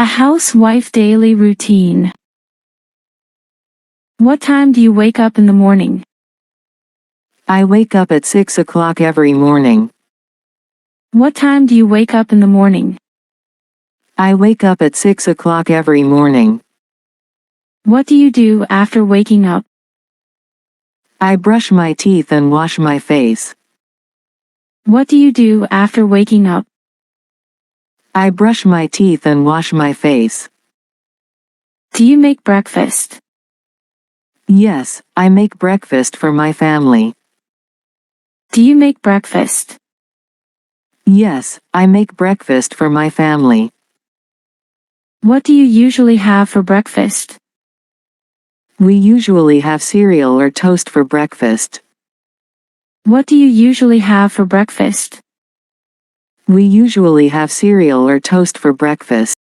A housewife daily routine. What time do you wake up in the morning? I wake up at 6 o'clock every morning. What time do you wake up in the morning? I wake up at 6 o'clock every morning. What do you do after waking up? I brush my teeth and wash my face. What do you do after waking up? I brush my teeth and wash my face. Do you make breakfast? Yes, I make breakfast for my family. Do you make breakfast? Yes, I make breakfast for my family. What do you usually have for breakfast? We usually have cereal or toast for breakfast. What do you usually have for breakfast? We usually have cereal or toast for breakfast.